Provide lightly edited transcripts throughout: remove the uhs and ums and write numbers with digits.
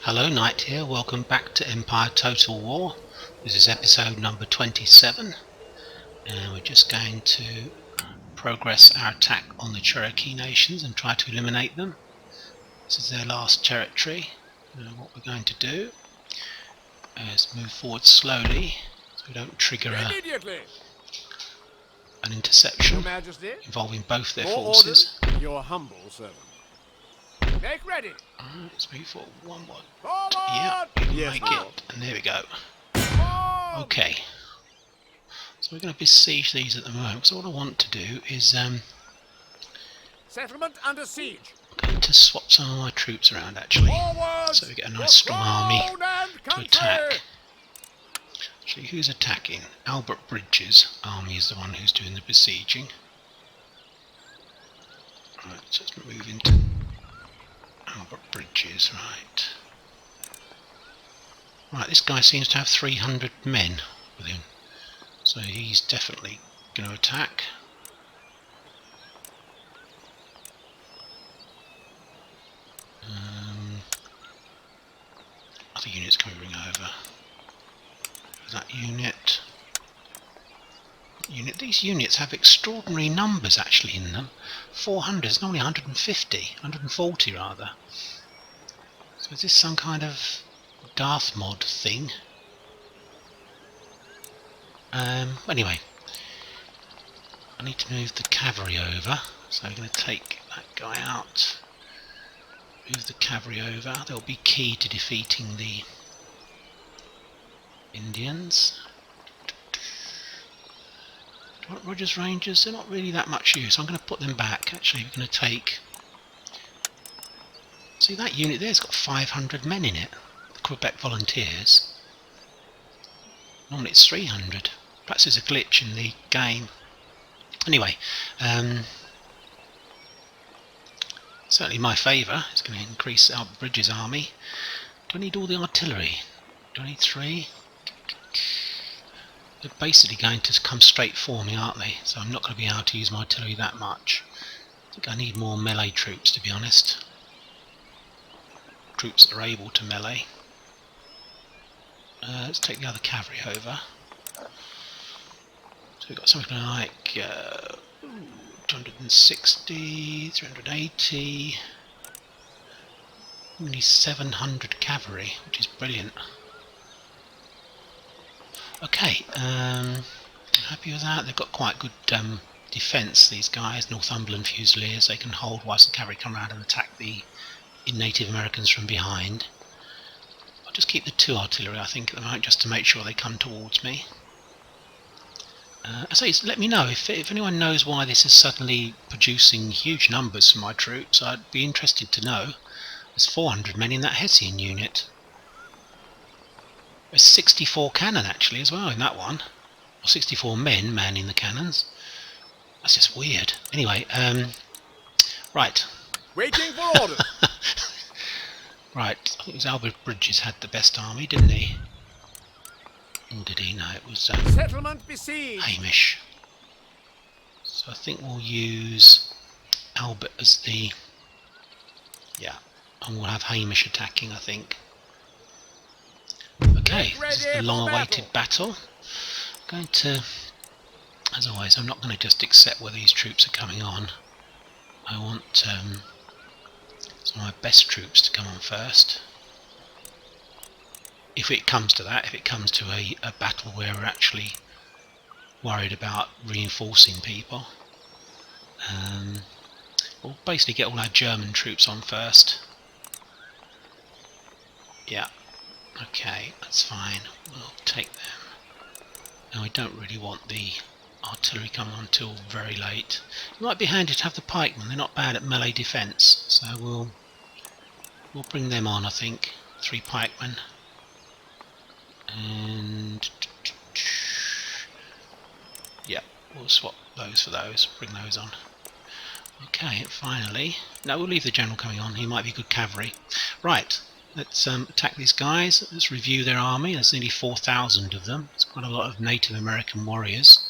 Hello, Knight here. Welcome back to Empire Total War. This is episode number 27, and we're just going to progress our attack on the Cherokee nations and try to eliminate them. This is their last territory. What we're going to do is move forward slowly so we don't trigger an interception involving both their forces. Orders, your humble servant. Make ready. Alright, let's move forward one more. Forward! Yeah, Yes, make Lord. it. And there we go. Forward! Okay. So we're going to besiege these at the moment. So what I want to do is Settlement under siege. I'm going to swap some of my troops around actually. Forward! So we get a nice strong army to attack. Country. Actually, who's attacking? Albert Bridges' army is the one who's doing the besieging. Right, so let's move into Albert Bridges, right. Right, this guy seems to have 300 men with him. So he's definitely going to attack. Other units can we bring over? That unit. These units have extraordinary numbers actually in them. 400, it's normally 150, 140 rather. So is this some kind of Darthmod thing? Anyway, I need to move the cavalry over, so I'm going to take that guy out. Move the cavalry over. They'll be key to defeating the Indians. Do you want Rogers Rangers? They're not really that much use. I'm going to put them back. Actually, we're going to take... See, that unit there's got 500 men in it. The Quebec Volunteers. Normally it's 300. Perhaps there's a glitch in the game. Anyway, certainly my favour. It's going to increase Albert Bridges' army. Do I need all the artillery? Do I need 3? They're basically going to come straight for me, aren't they? So I'm not going to be able to use my artillery that much. I think I need more melee troops, to be honest. Troops that are able to melee. Let's take the other cavalry over. So we've got something like 260, 380, only 700 cavalry, which is brilliant. Okay, happy with that. They've got quite good defence, these guys, Northumberland Fusiliers. They can hold whilst the cavalry come around and attack the Native Americans from behind. I'll just keep the 2 artillery, I think, at the moment, just to make sure they come towards me. So let me know if anyone knows why this is suddenly producing huge numbers for my troops. I'd be interested to know. There's 400 men in that Hessian unit. There's 64 cannon actually as well in that one. Or 64 men manning the cannons. That's just weird. Anyway, right. Waiting for orders. Right, I think it was Albert Bridges had the best army, didn't he? Or did he? No, it was Settlement besieged. Hamish. So I think we'll use Albert as the... Yeah, and we'll have Hamish attacking, I think. Okay, this is the long-awaited battle. I'm going to... As always, I'm not going to just accept where these troops are coming on. I want some of my best troops to come on first. If it comes to that, if it comes to a battle where we're actually worried about reinforcing people. We'll basically get all our German troops on first. Yeah, okay, that's fine. We'll take them. Now we don't really want the artillery coming on until very late. It might be handy to have the pikemen, they're not bad at melee defence, so we'll bring them on, I think. 3 pikemen. And yeah, we'll swap those for those, bring those on. Okay, finally, no, we'll leave the general coming on, he might be good cavalry. Right, let's attack these guys. Let's review their army. There's nearly 4,000 of them. It's quite a lot of Native American warriors,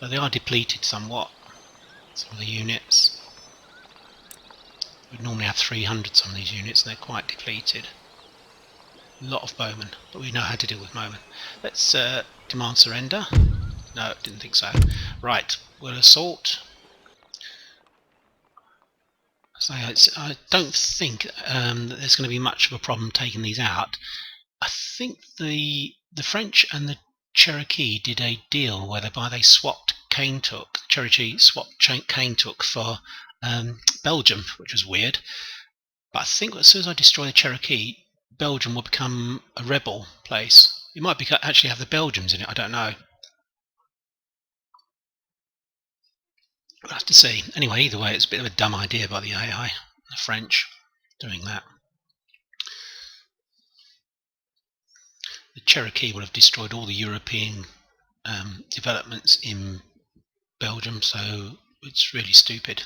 but they are depleted somewhat, some of the units. We'd normally have 300 some of these units, and they're quite depleted. A lot of bowmen, but we know how to deal with bowmen. Let's demand surrender. No, didn't think so. Right, we'll assault. So I don't think that there's going to be much of a problem taking these out. I think the French and the Cherokee did a deal whereby they swapped Caintuk. Cherokee swapped Caintuk for Belgium, which was weird. But I think as soon as I destroy the Cherokee, Belgium will become a rebel place. It might actually have the Belgians in it. I don't know. We'll have to see. Anyway, either way, it's a bit of a dumb idea by the AI, the French, doing that. The Cherokee will have destroyed all the European developments in Belgium, so it's really stupid.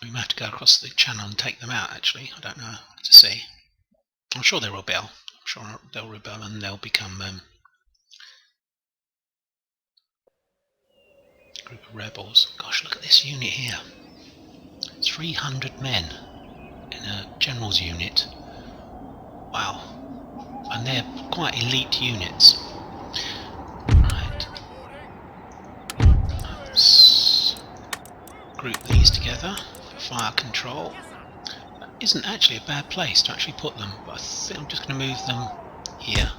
We might have to go across the channel and take them out, actually. I don't know. To see. I'm sure they'll rebel. I'm sure they'll rebel and they'll become a group of rebels. Gosh, look at this unit here. 300 men in a general's unit. Wow. And they're quite elite units. Right. Let's group these together. Fire control. That isn't actually a bad place to actually put them, but I think I'm just going to move them here.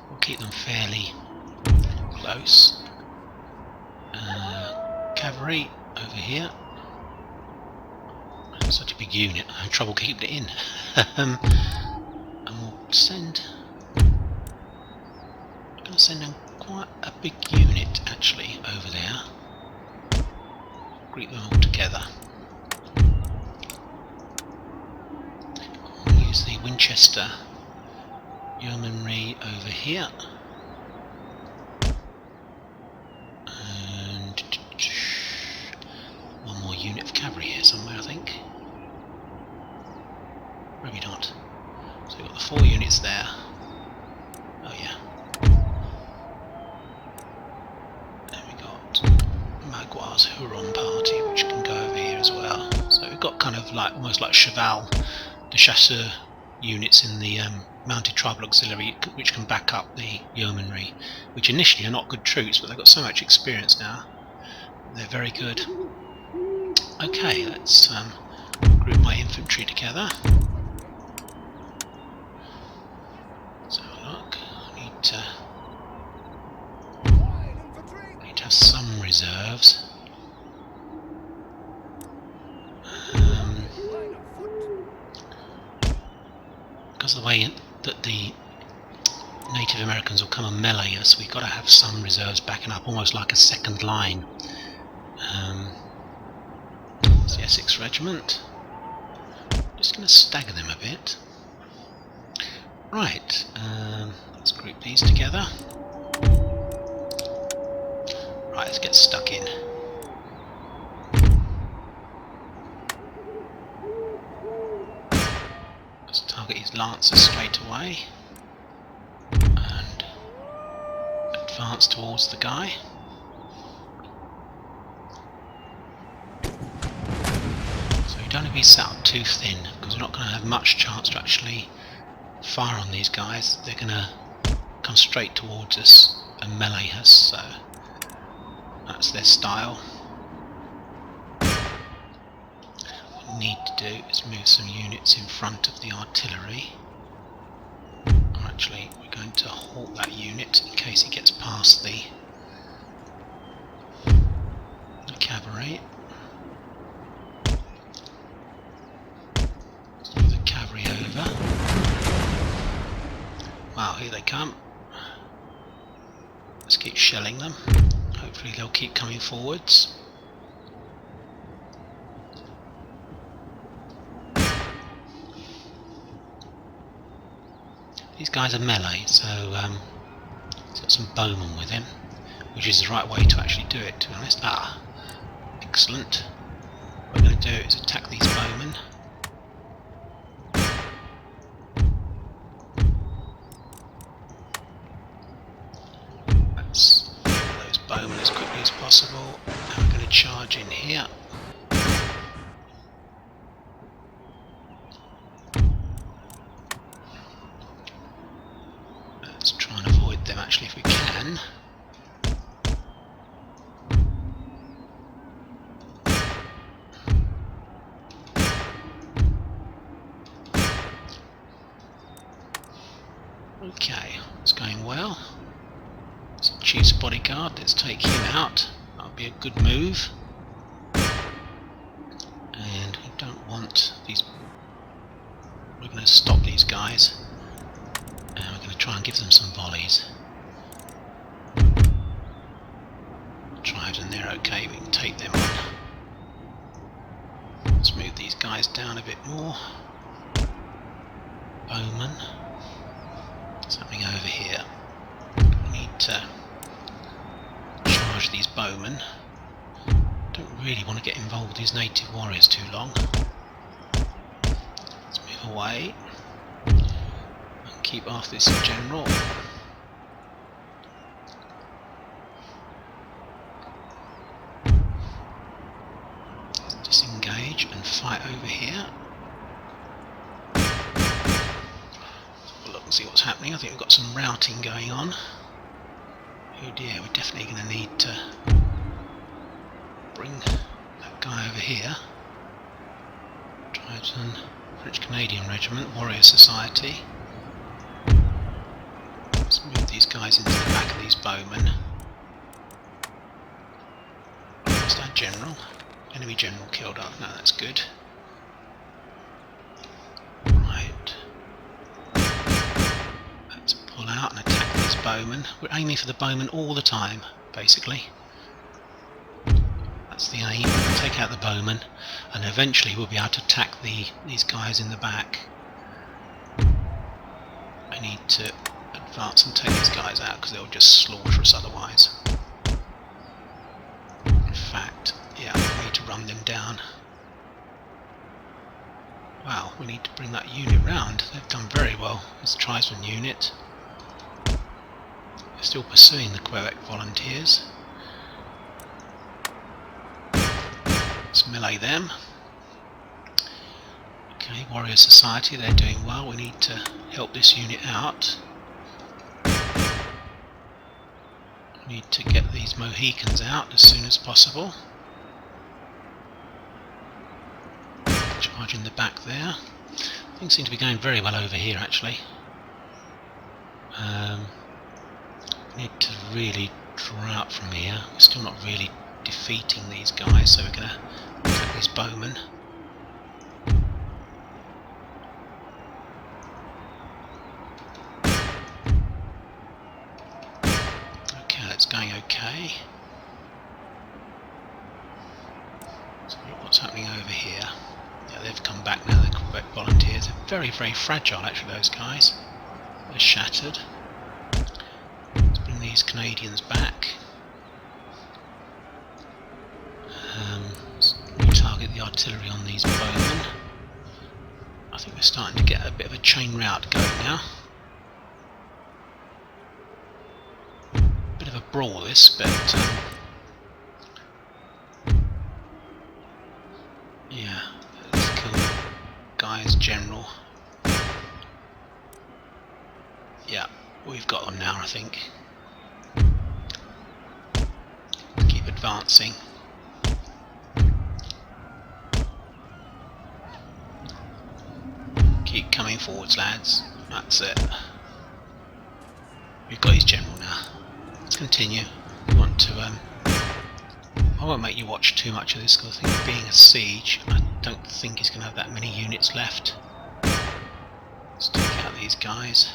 We'll keep them fairly close. Cavalry over here. Such a big unit, I have trouble keeping it in. And we'll send. I'm going to send in quite a big unit actually over there. Group them all together. We'll use the Winchester Yeomanry over here. And one more unit of cavalry here somewhere, I think. Maybe not. So we've got the 4 units there. Oh yeah. Then we got Magloire's Huron party, which can go over here as well. So we've got kind of like almost like Cheval de Chasseur units in the Mounted Tribal Auxiliary, which can back up the Yeomanry, which initially are not good troops, but they've got so much experience now. They're very good. Okay, let's group my infantry together. So look, I need to have some reserves. Because of the way that the Native Americans will come and melee us, we've got to have some reserves backing up, almost like a second line. It's the Essex Regiment. Just going to stagger them a bit. Right, let's group these together. Right, let's get stuck in. Let's target his lancers straight away. And advance towards the guy. So you don't want to be set up too thin, because we're not going to have much chance to actually fire on these guys. They're going to come straight towards us and melee us, so that's their style. What we need to do is move some units in front of the artillery. Or actually, we're going to halt that unit in case it gets past the cavalry. Let's move the cavalry over. Wow, here they come. Let's keep shelling them. Hopefully they'll keep coming forwards. These guys are melee, so he's got some bowmen with him, which is the right way to actually do it, to be honest. Ah, excellent. What we're going to do is attack these bowmen. Let's kill those bowmen as quickly as possible. And we're going to charge in here. actually, if we can. Okay, it's going well. So chief's bodyguard, let's take him out. That'll be a good move. And we don't want these. We're going to stop these guys. And we're going to try and give them some volleys. Tribes, and they're okay, we can take them on. Let's move these guys down a bit more. Bowman. What's happening over here? We need to charge these bowmen. Don't really want to get involved with these native warriors too long. Let's move away and keep after this general. Disengage and fight over here. Look and see what's happening. I think we've got some routing going on. Oh dear, we're definitely going to need to bring that guy over here. Tribesman, French Canadian Regiment, Warrior Society. Let's move these guys into the back of these bowmen. What's that general? Enemy general killed up. No, that's good. Right. Let's pull out and attack these bowmen. We're aiming for the bowmen all the time, basically. That's the aim. Take out the bowmen, and eventually we'll be able to attack these guys in the back. I need to advance and take these guys out because they'll just slaughter us otherwise. In fact, yeah, we need to run them down. Wow, we need to bring that unit round. They've done very well, this tribesman unit. They're still pursuing the Quebec volunteers. Let's melee them. Okay, Warrior Society, they're doing well. We need to help this unit out. We need to get these Mohicans out as soon as possible. Charge in the back there. Things seem to be going very well over here actually. We need to really draw out from here. We're still not really defeating these guys, so we're going to attack these bowmen. Okay, that's going okay. So what's happening over here? Yeah, they've come back now, the Quebec volunteers. They're very, very fragile actually, those guys. They're shattered. Let's bring these Canadians back. Retarget the artillery on these bowmen. I think we're starting to get a bit of a chain rout going now. Bit of a brawl this, but yeah, let's kill the guy's general. Yeah, we've got them now, I think. Keep advancing. Keep coming forwards, lads. That's it. We've got his general now. Let's continue. We want to. I won't make you watch too much of this because I think being a siege, I don't think he's going to have that many units left. Let's take out these guys.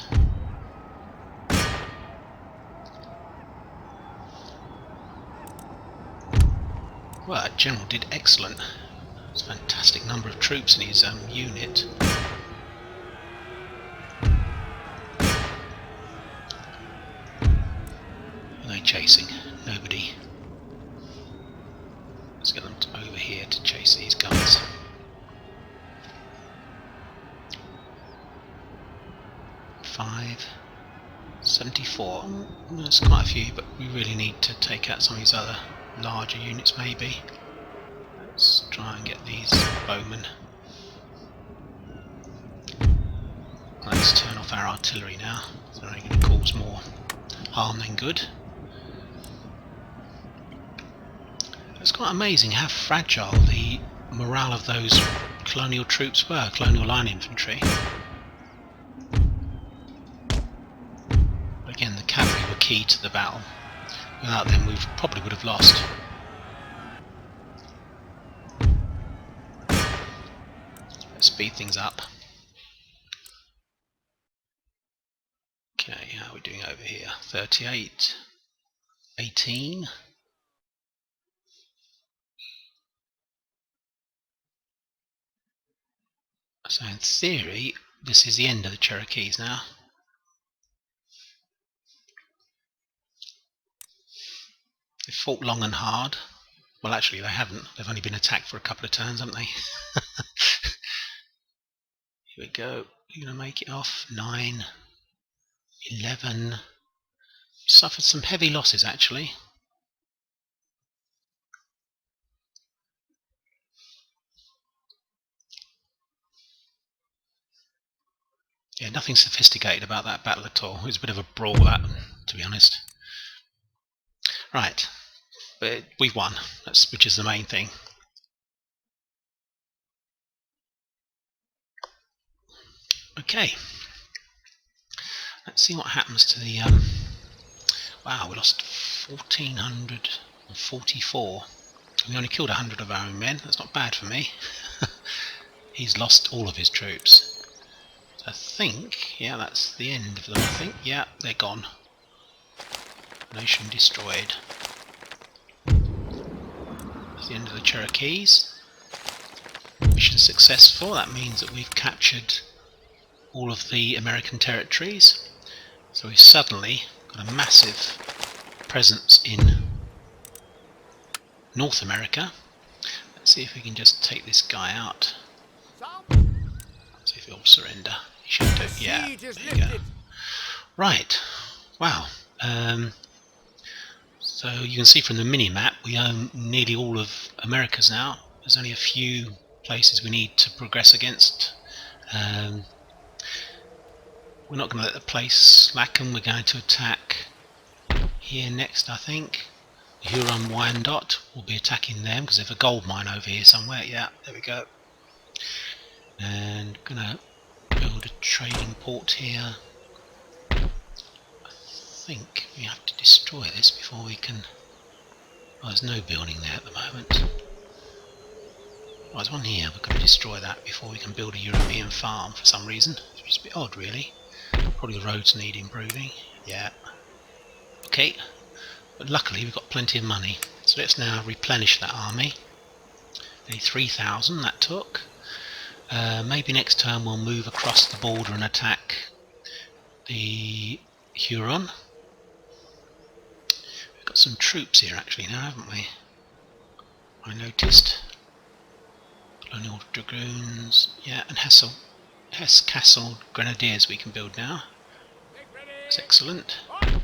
Well, that general did excellent. It's a fantastic number of troops in his unit. Chasing nobody. Let's get them over here to chase these guys. Five, 74. That's quite a few, but we really need to take out some of these other larger units maybe. Let's try and get these bowmen. Let's turn off our artillery now. It's only going to cause more harm than good. It's quite amazing how fragile the morale of those colonial troops were, colonial line infantry. But again, the cavalry were key to the battle. Without them, we probably would have lost. Let's speed things up. Okay, how are we doing over here? 38, 18. So in theory, this is the end of the Cherokees now. They've fought long and hard. Well, actually, they haven't. They've only been attacked for a couple of turns, haven't they? Here we go. You're going to make it off. 9, 11. Suffered some heavy losses, actually. Yeah, nothing sophisticated about that battle at all. It was a bit of a brawl, that, to be honest. Right, but we've won, which is the main thing. Okay, let's see what happens to the... wow, we lost 1,444. We only killed 100 of our own men. That's not bad for me. He's lost all of his troops. So I think, yeah, that's the end of them, I think. Yeah, they're gone. Nation destroyed. That's the end of the Cherokees. Mission successful. That means that we've captured all of the American territories. So we've suddenly got a massive presence in North America. Let's see if we can just take this guy out. See if he'll surrender. He should do. Yeah, there you go. Right. Wow. So you can see from the mini-map we own nearly all of Americas now. There's only a few places we need to progress against. We're not going to let the place slacken. We're going to attack here next, I think. The Huron Wyandotte will be attacking them because there's a gold mine over here somewhere. Yeah, there we go. And going to build a trading port here. I think we have to destroy this before we can... oh, there's no building there at the moment. Oh, there's one here. We've got to destroy that before we can build a European farm for some reason. It's a bit odd, really. Probably the roads need improving. Yeah. Okay. But luckily we've got plenty of money. So let's now replenish that army. Nearly 3,000 that took. Maybe next turn we'll move across the border and attack the Huron. We've got some troops here actually now, haven't we? I noticed. Colonial Dragoons, yeah, and Hesse Castle Grenadiers we can build now. That's excellent. Let's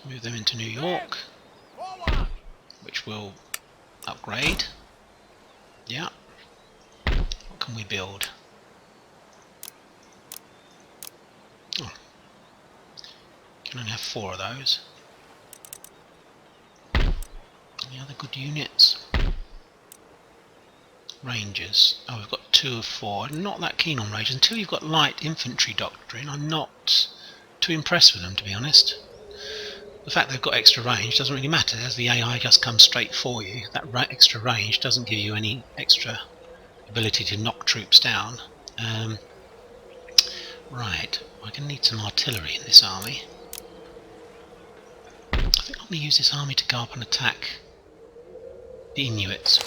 move them into New York, which will upgrade. Yeah. What can we build? Oh. Can only have 4 of those. Any other good units? Rangers. Oh, we've got 2 of 4. I'm not that keen on Rangers. Until you've got light infantry doctrine, I'm not too impressed with them, to be honest. The fact they've got extra range doesn't really matter, as the AI just comes straight for you. That extra range doesn't give you any extra ability to knock troops down. Right, I'm going to need some artillery in this army. I think I'm going to use this army to go up and attack the Inuits.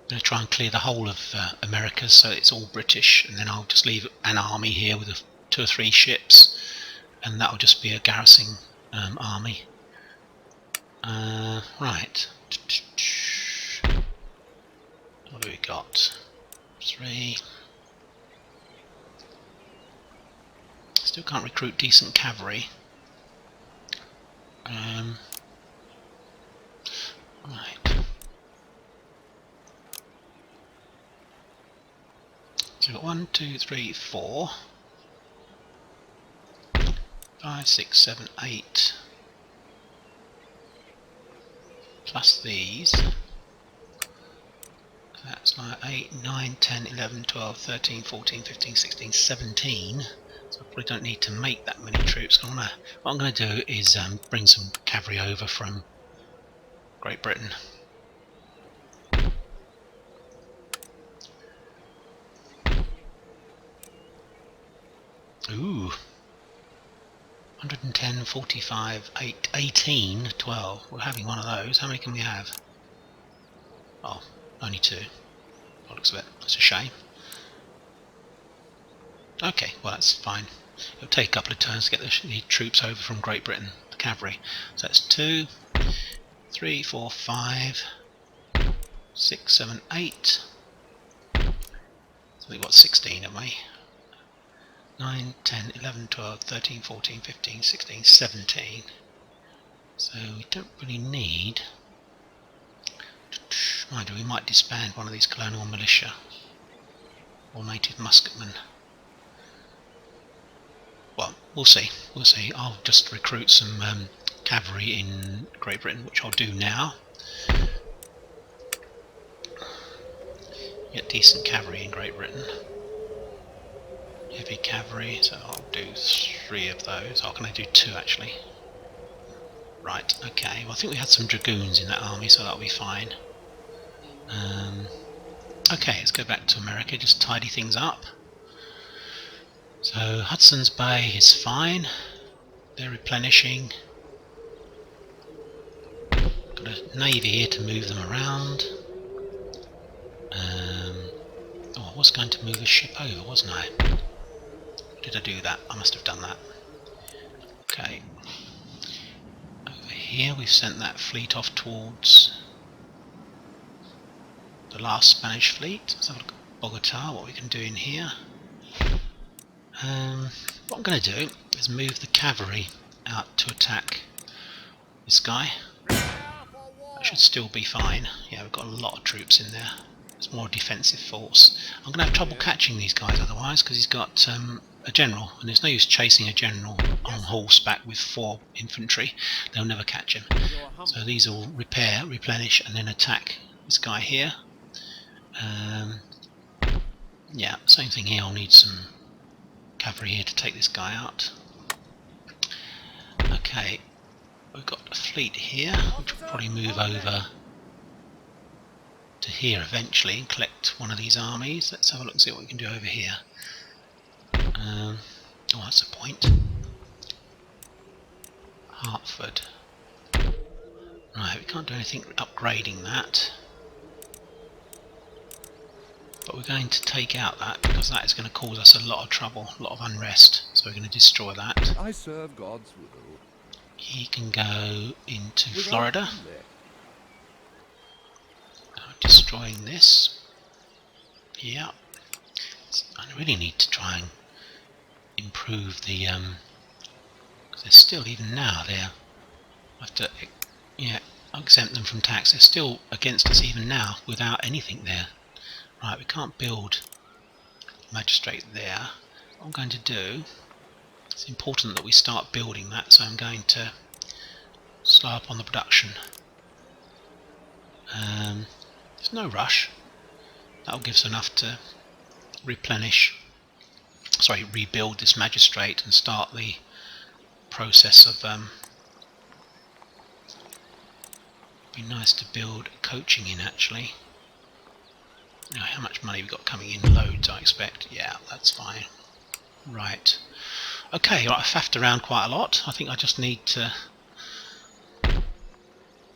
I'm going to try and clear the whole of America so it's all British, and then I'll just leave an army here with 2 or 3 ships, and that'll just be a garrison army. Right. What do we got? 3. Still can't recruit decent cavalry. Right. So we've got 1, 2, 3, 4. 5, 6, 7, 8. Plus these. That's like 8, 9, 10, 11, 12, 13, 14, 15, 16, 17. So I probably don't need to make that many troops. What I'm going to do is bring some cavalry over from Great Britain. Ooh. 110, 45, 8, 18, 12. We're having one of those. How many can we have? Oh, only 2. By the looks of it. That's a shame. Okay, well that's fine. It'll take a couple of turns to get the troops over from Great Britain, the cavalry. So that's 2, 3, 4, 5, 6, 7, 8. So we've got 16, haven't we? 9, 10, 11, 12, 13, 14, 15, 16, 17. So we don't really need... Mind you, we might disband one of these colonial militia or native musketmen. Well, we'll see. We'll see. I'll just recruit some cavalry in Great Britain, which I'll do now. Get decent cavalry in Great Britain. Heavy cavalry, so I'll do 3 of those. Oh, can I do 2 actually? Right, okay. Well, I think we had some dragoons in that army, so that'll be fine. Okay, let's go back to America, just tidy things up. So Hudson's Bay is fine. They're replenishing. Got a navy here to move them around. Oh, I was going to move a ship over, wasn't I? Did I do that? I must have done that. Okay. Over here we've sent that fleet off towards the last Spanish fleet. Let's have a look at Bogota, what we can do in here. What I'm going to do is move the cavalry out to attack this guy. That should still be fine. Yeah, we've got a lot of troops in there. It's more a defensive force. I'm going to have trouble catching these guys otherwise, because he's got a general, and there's no use chasing a general on horseback with 4 infantry. They'll never catch him. So these will repair, replenish, and then attack this guy here. Yeah, same thing here. I'll need some cavalry here to take this guy out. Okay, we've got a fleet here, which will probably move over to here eventually and collect one of these armies. Let's have a look and see what we can do over here. Oh, that's a point. Hertford. Right, we can't do anything upgrading that. But we're going to take out that, because that is going to cause us a lot of trouble, a lot of unrest. So we're going to destroy that. I serve God's will. He can go into Florida. Destroying this. Yeah. I really need to try and improve the because they're still, even now, I have to exempt them from tax. They're still against us even now without anything there. Right, we can't build magistrate there. What I'm going to do, it's important that we start building that, so I'm going to slow up on the production. There's no rush. That'll give us enough to rebuild this magistrate and start the process of be nice to build coaching in actually. Now, how much money we got coming in? Loads, I expect. Yeah, that's fine. Right. Okay, right, I've faffed around quite a lot. I think I just need to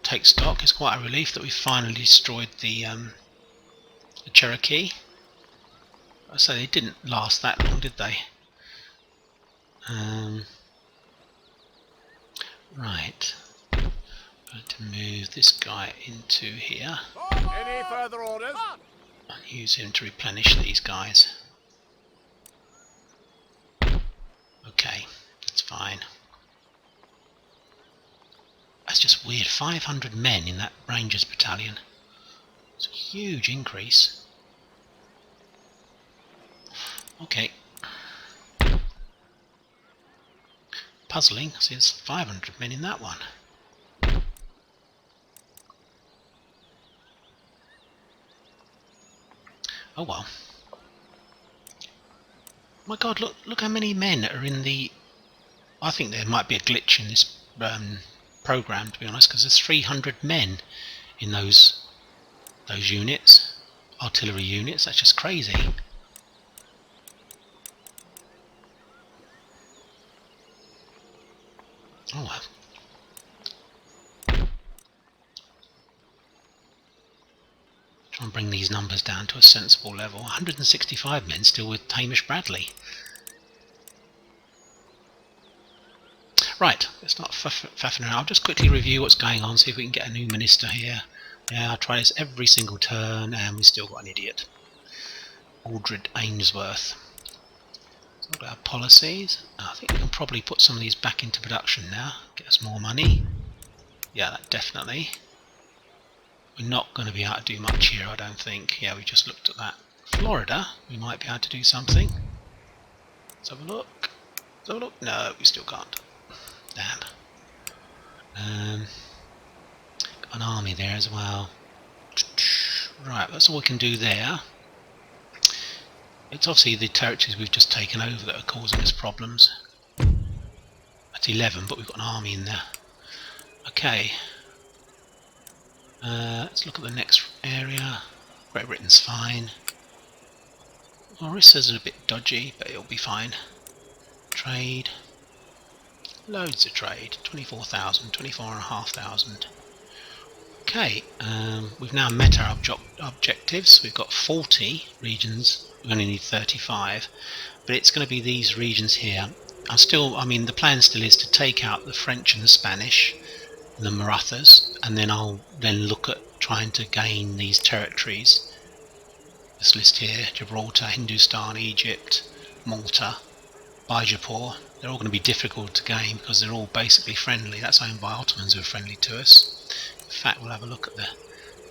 take stock. It's quite a relief that we finally destroyed the Cherokee. I say they didn't last that long, did they? Right. I'm going to move this guy into here. Any further orders? And use him to replenish these guys. Okay, that's fine. That's just weird. 500 men in that Rangers battalion. It's a huge increase. Okay. puzzling. See, there's 500 men in that one. Oh well. My God, look how many men are in the... I think there might be a glitch in this program, to be honest, because there's 300 men in those units, artillery units. That's just crazy. Oh well. Try and bring these numbers down to a sensible level. 165 men still with Hamish Bradley. Right, let's not faffing around. I'll just quickly review what's going on, see if we can get a new minister here. Yeah, I try this every single turn and we've still got an idiot. Aldred Ainsworth. So we've got our policies. I think we can probably put some of these back into production now. Get us more money. Yeah, that definitely. We're not going to be able to do much here, I don't think. Yeah, we just looked at that. Florida, we might be able to do something. Let's have a look. Let's have a look. No, we still can't. Damn. Got an army there as well. Right, that's all we can do there. It's obviously the territories we've just taken over that are causing us problems. That's 11, but we've got an army in there. Okay. Let's look at the next area. Great Britain's fine. Orissa's a bit dodgy, but it'll be fine. Trade. Loads of trade. 24,000, 24,500. Okay, we've now met our objectives. We've got 40 regions. We only need 35, but it's going to be these regions here. I mean, the plan still is to take out the French and the Spanish, and the Marathas, and then I'll look at trying to gain these territories. This list here: Gibraltar, Hindustan, Egypt, Malta, Bijapur. They're all going to be difficult to gain because they're all basically friendly. That's owned by Ottomans who are friendly to us. In fact, we'll have a look at the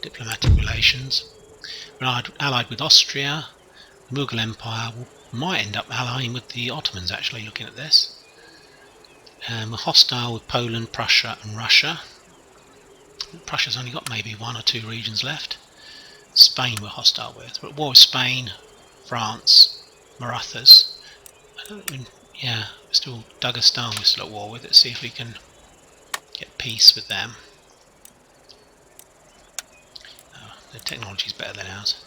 diplomatic relations. We're allied with Austria. The Mughal Empire might end up allying with the Ottomans, actually, looking at this. We're hostile with Poland, Prussia and Russia. Prussia's only got maybe 1 or 2 regions left. Spain we're hostile with. We're at war with Spain, France, Marathas. Yeah, still Dagestan we're still at war with. Let's see if we can get peace with them. Their technology's better than ours.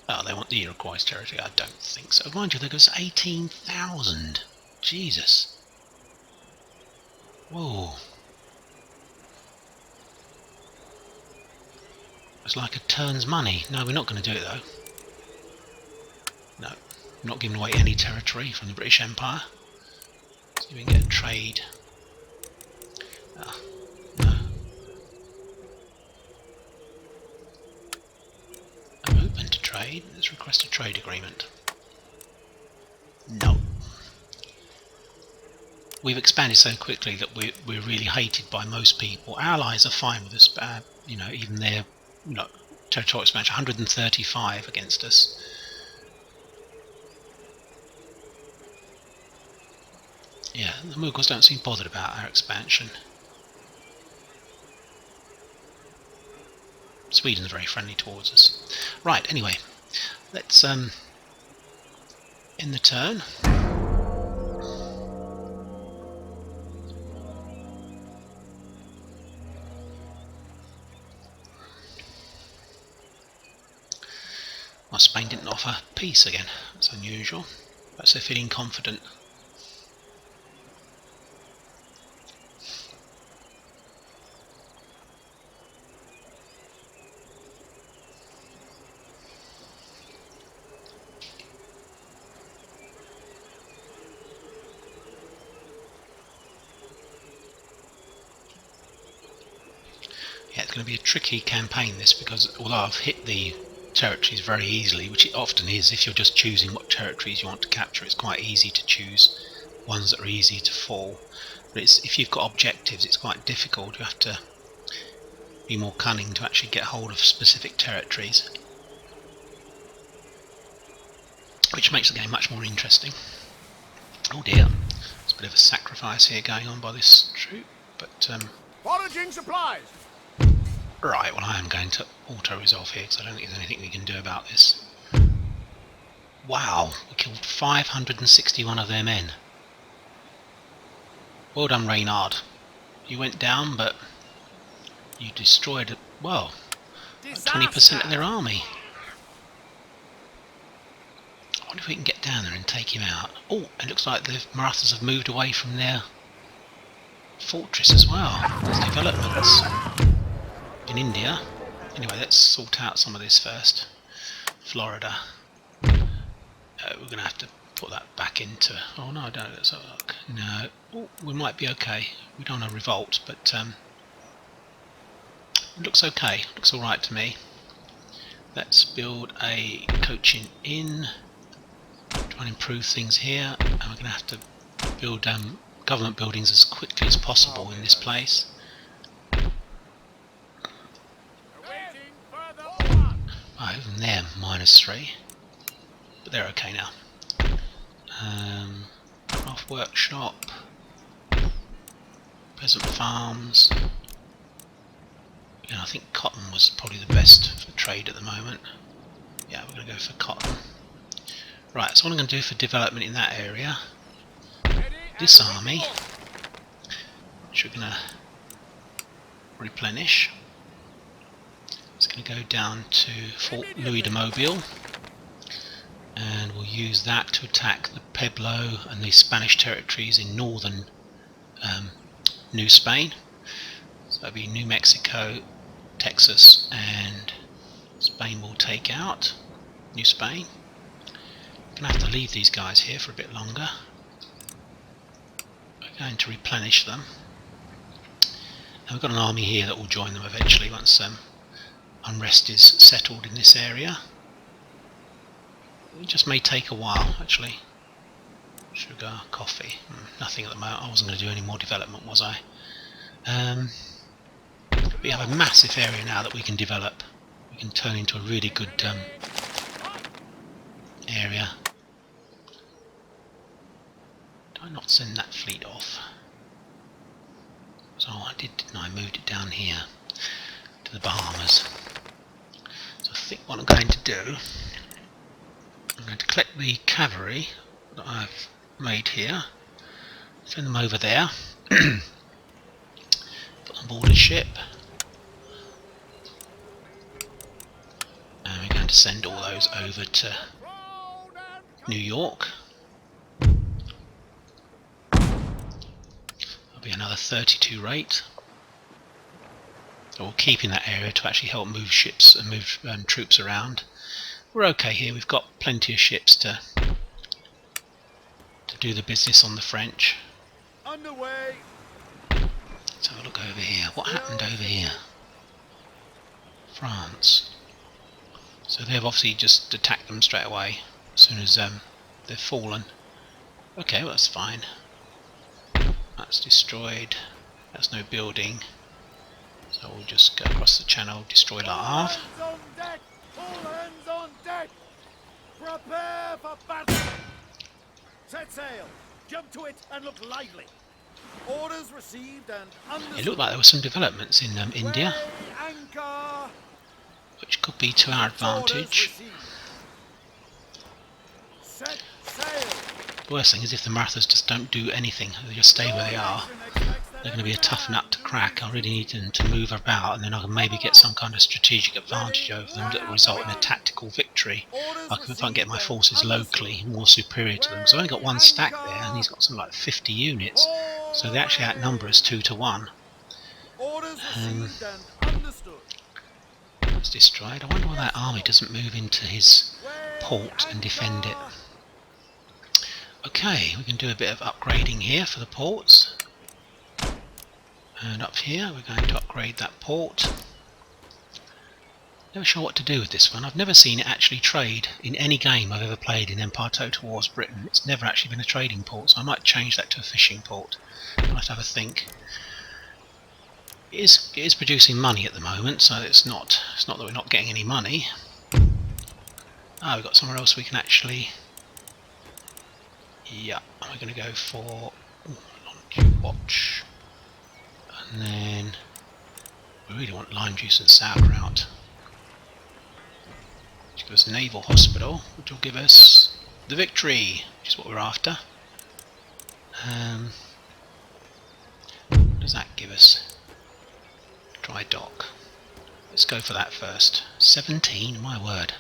Oh, they want the Iroquois territory? I don't think so. Mind you, there goes 18,000. Jesus. Whoa. It's like a turn's money. No, we're not going to do it though. No, I'm not giving away any territory from the British Empire. So we can get trade. No. I'm open to trade. Let's request a trade agreement. No. We've expanded so quickly that we're really hated by most people. Our allies are fine with us, but even their territorial expansion, 135 against us. Yeah, the Mughals don't seem bothered about our expansion. Sweden's very friendly towards us. Right, anyway, let's end the turn. Well, Spain didn't offer peace again. That's unusual. Perhaps they're feeling confident. Yeah, it's going to be a tricky campaign this, because although I've hit the territories very easily, which it often is if you're just choosing what territories you want to capture, it's quite easy to choose ones that are easy to fall. But if you've got objectives, it's quite difficult. You have to be more cunning to actually get hold of specific territories, which makes the game much more interesting. Oh dear, Bit of a sacrifice here going on by this troop, but Foraging supplies. right, well I am going to auto-resolve here because I don't think there's anything we can do about this. Wow, we killed 561 of their men. Well done, Reynard. You went down, but you destroyed, well, 20% of their army. I wonder if we can get down there and take him out. Oh, it looks like the Marathas have moved away from their fortress as well. There's developments in India. Anyway, let's sort out some of this first. Florida. We're going to have to put that back into... Oh no, don't. Let's have a look. No. Oh, we might be okay. We don't want to revolt, but it looks okay. Looks alright to me. Let's build a coaching inn. Try and improve things here. And we're going to have to build government buildings as quickly as possible in this place. Oh, even they're -3. But they're okay now. Craft workshop, peasant farms. I think cotton was probably the best for trade at the moment. Yeah, we're going to go for cotton. Right, so what I'm going to do for development in that area, this army, which we're going to replenish, it's going to go down to Fort Louis de Mobile. And we'll use that to attack the Pueblo and the Spanish territories in northern New Spain. So that'll be New Mexico, Texas, and Spain will take out New Spain. Gonna have to leave these guys here for a bit longer. We're going to replenish them. And we've got an army here that will join them eventually once unrest is settled in this area. It just may take a while, actually. Sugar, coffee, nothing at the moment. I wasn't going to do any more development, was I? We have a massive area now that we can develop. We can turn into a really good area. Did I not send that fleet off? So I did, didn't I? I moved it down here to the Bahamas. So I think what I'm going to do, I'm going to collect the cavalry that I've made here, send them over there, put on board a ship, and we're going to send all those over to New York. There'll be another 32 rate. So we'll keep in that area to actually help move ships and move troops around. We're okay here, we've got plenty of ships to do the business on the French. Underway. Let's have a look over here. What happened over here? France. So they've obviously just attacked them straight away as soon as they've fallen. Okay, well that's fine. That's destroyed. That's no building. So we'll just go across the channel, destroy La Havre. On deck. All hands on deck. Prepare for battle. Set sail. Jump to it and look lively. Orders received and understood. It looked like there were some developments in India, Weigh anchor. which could be to our advantage. Set sail. The worst thing is if the Marathas just don't do anything, they just stay where they are, they're going to be a tough nut to crack. I really need them to move about, and then I can maybe get some kind of strategic advantage over them that will result in a tactical victory. If I can get my forces locally more superior to them. So I've only got one stack there, and he's got something like 50 units, so they actually outnumber us 2 to 1. Orders received and understood. It's destroyed. I wonder why that army doesn't move into his port and defend it. Okay, we can do a bit of upgrading here for the ports. And up here we're going to upgrade that port. Never sure what to do with this one. I've never seen it actually trade in any game I've ever played in Empire Total Wars Britain. It's never actually been a trading port, so I might change that to a fishing port. I'll have to have a think. It is producing money at the moment, so it's not that we're not getting any money. Ah, we've got somewhere else we can actually... Yeah, we're going to go for watch. And then we really want lime juice and sauerkraut. Which will give us Naval Hospital, which will give us the victory, which is what we're after. What does that give us? Dry dock. Let's go for that first. 17, my word.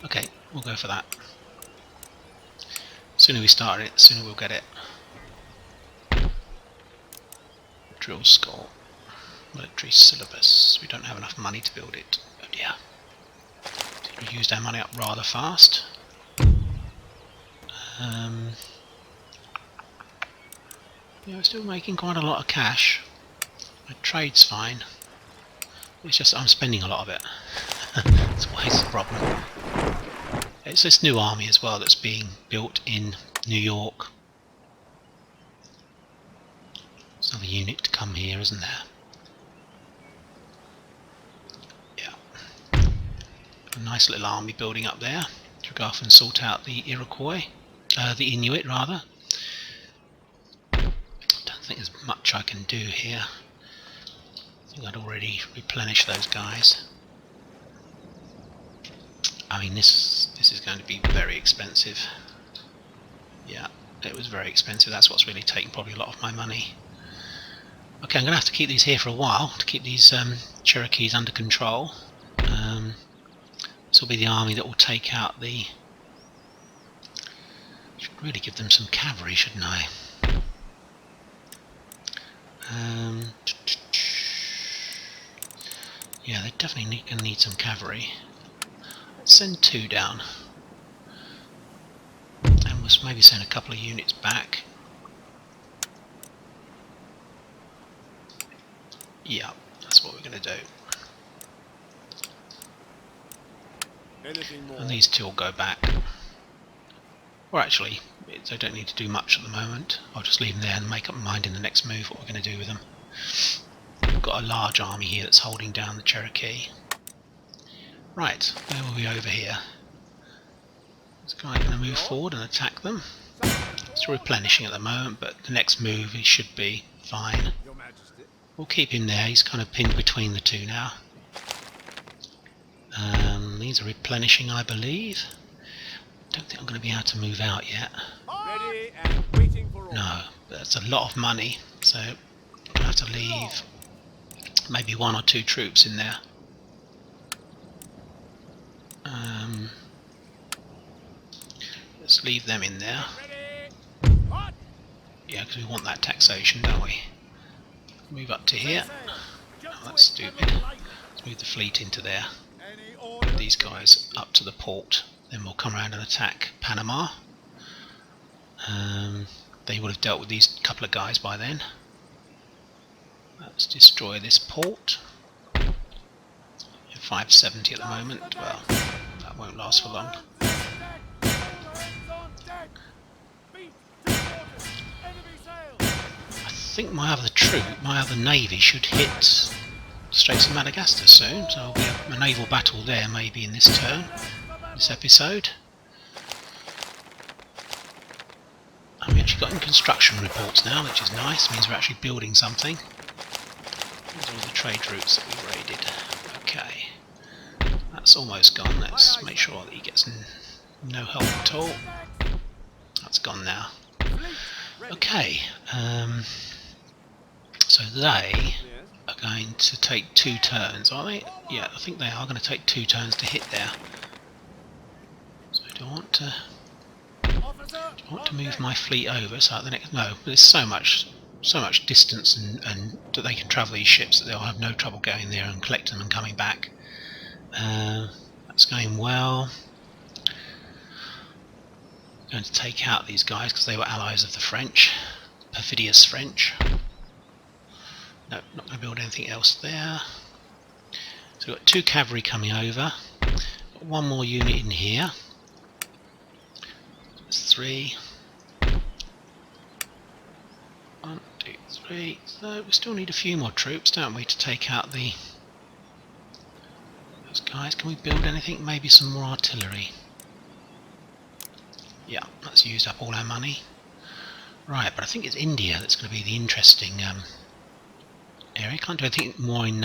Okay, we'll go for that. The sooner we start it, the sooner we'll get it. Drill school. Military syllabus. We don't have enough money to build it. Oh dear. We used our money up rather fast. Yeah, we're still making quite a lot of cash. My trade's fine. It's just I'm spending a lot of it. That's always the problem. It's this new army as well that's being built in New York. There's another unit to come here, isn't there? Yeah. A nice little army building up there to go off and sort out the Iroquois. The Inuit, rather. Don't think there's much I can do here. I think I'd already replenish those guys. I mean, this is going to be very expensive. Yeah, it was very expensive. That's what's really taken probably a lot of my money. Okay, I'm going to have to keep these here for a while to keep these Cherokees under control. This will be the army that will take out the... Should really give them some cavalry, shouldn't I? Yeah, they're definitely going to need some cavalry. Let's send 2 down. And we'll maybe send a couple of units back. Yeah, that's what we're going to do. And these 2 will go back. Or actually, they don't need to do much at the moment. I'll just leave them there and make up my mind in the next move what we're going to do with them. We've got a large army here that's holding down the Cherokee. Right, where will we over here? This guy going to move forward and attack them. It's replenishing at the moment, but the next move he should be fine. We'll keep him there, he's kind of pinned between the 2 now. These are replenishing, I believe. Don't think I'm going to be able to move out yet. Ready and waiting for orders. No, that's a lot of money, so I'll have to leave maybe 1 or 2 troops in there. Let's leave them in there. Yeah, because we want that taxation, don't we? Move up to here. Oh, that's stupid. Let's move the fleet into there. These guys up to the port. Then we'll come around and attack Panama. They would have dealt with these couple of guys by then. Let's destroy this port. 570 at the moment. Well, that won't last for long. I think my other navy should hit Straits of Madagascar soon, so there'll be a naval battle there maybe in this turn, this episode. And we actually got in construction reports now, which is nice, means we're actually building something. These are all the trade routes that we raided. Okay, that's almost gone. Let's make sure that he gets no help at all. That's gone now. Okay, so they are going to take 2 turns, are they? Yeah, I think they are going to take 2 turns to hit there. So do I want to move my fleet over so at the next... No, but there's so much distance and that they can travel these ships that they'll have no trouble going there and collecting them and coming back. That's going well. I'm going to take out these guys because they were allies of the French, perfidious French. No, not going to build anything else there. So we've got 2 cavalry coming over. Got 1 more unit in here. That's 3. 1, 2, 3. So we still need a few more troops, don't we, to take out those guys. Can we build anything? Maybe some more artillery. Yeah, that's used up all our money. Right, but I think it's India that's going to be the interesting area. Can't do anything more in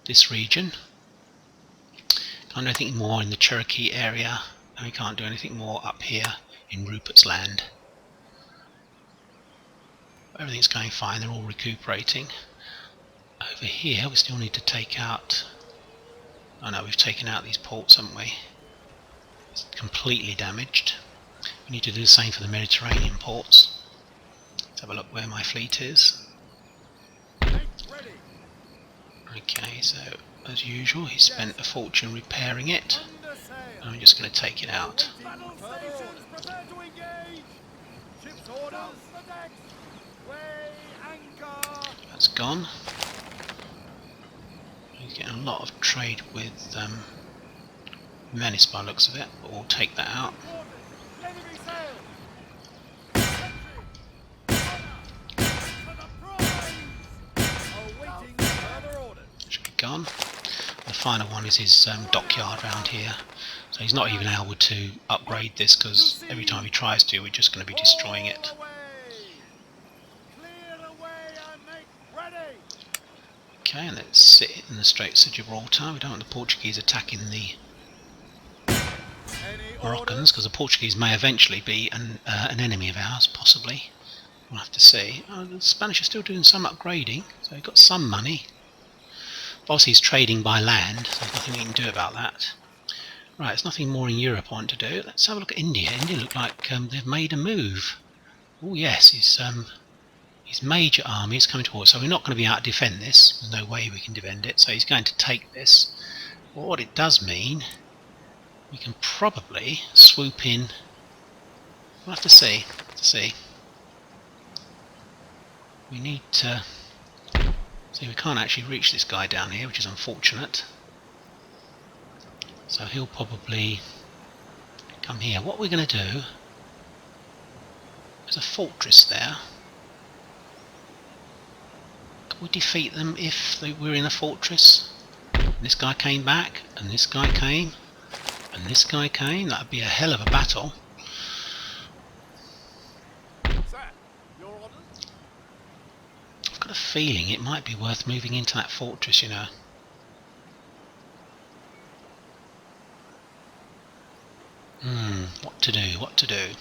this region. Can't do anything more in the Cherokee area, and we can't do anything more up here in Rupert's Land. Everything's going fine, they're all recuperating. Over here we still need to take out... Oh no, we've taken out these ports, haven't we? It's completely damaged. We need to do the same for the Mediterranean ports. Let's have a look where my fleet is. Okay, so as usual he spent a fortune repairing it. And I'm just going to take it out. That's gone. He's getting a lot of trade with Venice by the looks of it, but we'll take that out. Should be gone. The final one is his dockyard round here. So he's not even able to upgrade this because every time he tries to, we're just going to be destroying it. Okay, and let's sit in the Straits of Gibraltar. We don't want the Portuguese attacking the Moroccans because the Portuguese may eventually be an enemy of ours, possibly. We'll have to see. Oh, the Spanish are still doing some upgrading, so they've got some money. Obviously he's trading by land, so there's nothing we can do about that. Right, there's nothing more in Europe I want to do. Let's have a look at India. India look like they've made a move. Oh yes, his major army is coming towards us, so we're not going to be able to defend this. There's no way we can defend it, so he's going to take this. But what it does mean, we can probably swoop in. We'll have to see. We need to... See, we can't actually reach this guy down here, which is unfortunate. So he'll probably come here. What we're going to do... There's a fortress there. Can we defeat them if we're in a fortress? And this guy came back, and this guy came, and this guy came. That would be a hell of a battle. I've got a feeling it might be worth moving into that fortress, you know. What to do?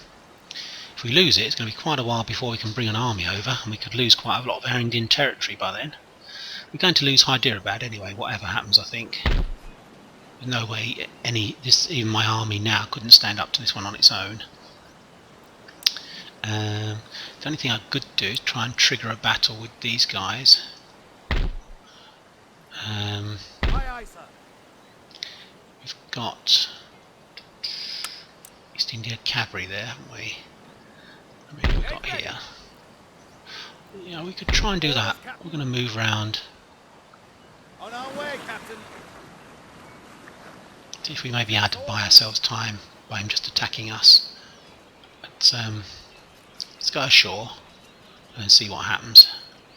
If we lose it, it's going to be quite a while before we can bring an army over, and we could lose quite a lot of our Indian territory by then. We're going to lose Hyderabad anyway, whatever happens, I think. There's no way even my army now couldn't stand up to this one on its own. The only thing I could do is try and trigger a battle with these guys. We've got East India Cavalry there, haven't we? What have we got here? Yeah, we could try and do that. We're going to move round. On our way, Captain. See if we may be able to buy ourselves time by him just attacking us. But let's go ashore and see what happens.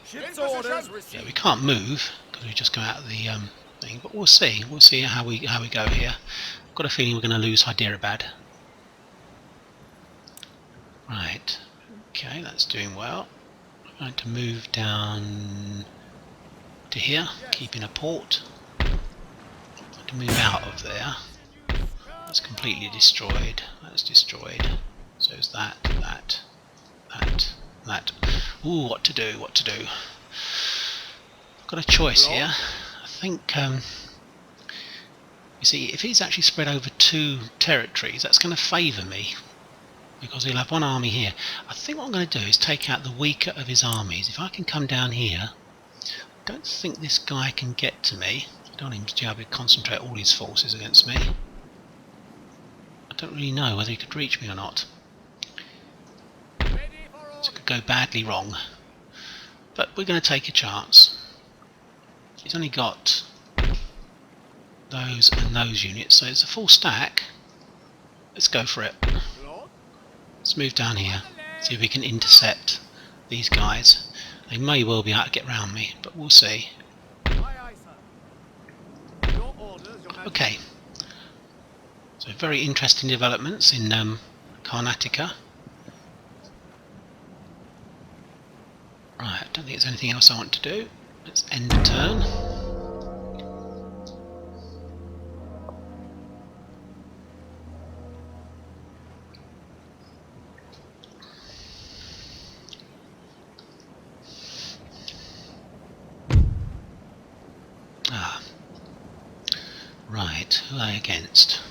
Ship's orders Yeah, we can't move because we just go out of the thing, but we'll see. We'll see how we go here. I've got a feeling we're going to lose Hyderabad. Right. Okay, that's doing well. We're going to move down to here, keeping a port. I'm going to move out of there. That's completely destroyed. That's destroyed. So is that. Ooh, what to do? I've got a choice here. I think, you see, if he's actually spread over 2 territories, that's going to favour me. Because he'll have one army here. I think what I'm going to do is take out the weaker of his armies. If I can come down here, I don't think this guy can get to me. I don't want him to be able to concentrate all his forces against me. I don't really know whether he could reach me or not. So it could go badly wrong. But we're going to take a chance. He's only got those and those units, so it's a full stack. Let's go for it. Let's move down here, see if we can intercept these guys. They may well be able to get round me, but we'll see. Okay. So very interesting developments in Karnataka. don't think there's anything else I want to do. Let's end the turn. Right, who are they against?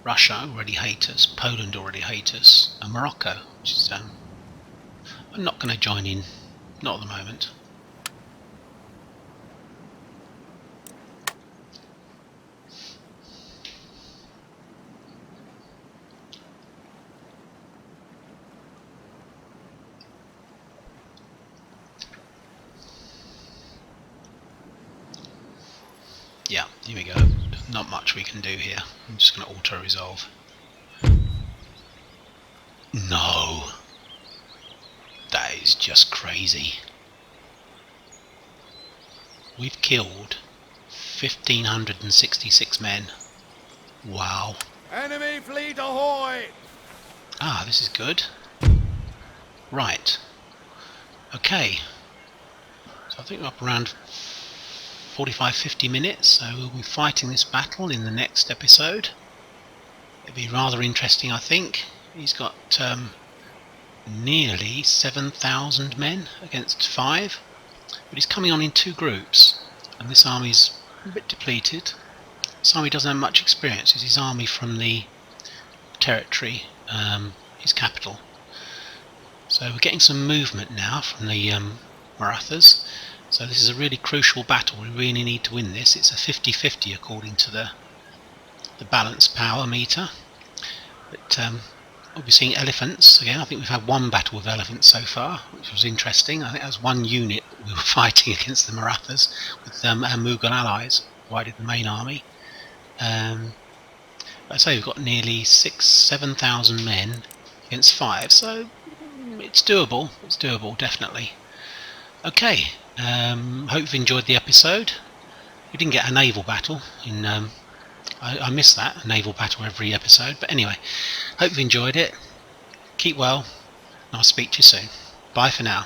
Russia already hate us, Poland already hate us, and Morocco, which is I'm not going to join in, not at the moment. Yeah, here we go. Not much we can do here. I'm just going to auto-resolve. No! That is just crazy. We've killed 1,566 men. Wow. Enemy fleet ahoy! Ah, this is good. Right. Okay. So I think we're up around 45-50 minutes, so we'll be fighting this battle in the next episode. It'll be rather interesting, I think. He's got nearly 7,000 men against 5, but he's coming on in 2 groups, and this army's a bit depleted. This army doesn't have much experience. It's his army from the territory, his capital. So we're getting some movement now from the Marathas. So this is a really crucial battle. We really need to win this. It's a 50-50 according to the balance power meter. But we'll be seeing elephants again. I think we've had 1 battle with elephants so far, which was interesting. I think that was 1 unit we were fighting against the Marathas with our Mughal allies, provided the main army. But I say we've got nearly 7,000 men against 5, so it's doable. It's doable, definitely. Okay, hope you've enjoyed the episode. We didn't get a naval battle in. I miss that, a naval battle every episode. But anyway, hope you've enjoyed it. Keep well, and I'll speak to you soon. Bye for now.